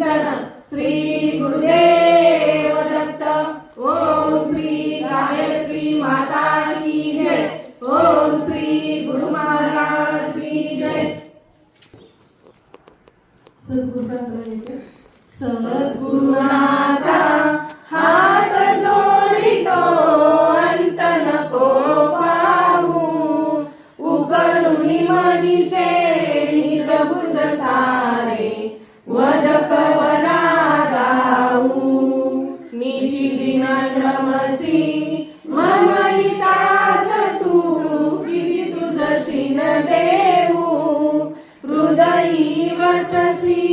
चिंतन श्री गुरुदेव दत्त। ओम श्री गायत्री माता की जय। ओम श्री गुरु महाराज की जय। सद्गुरुनाथा हात जोडितो अंत नको पाहू, उकळुनी मनीसे निज भुज सारे वद कवना गाऊ, निशिदिन श्रमसी मम हिताच तू, किती तुझ शिन देऊ हृदयी वससी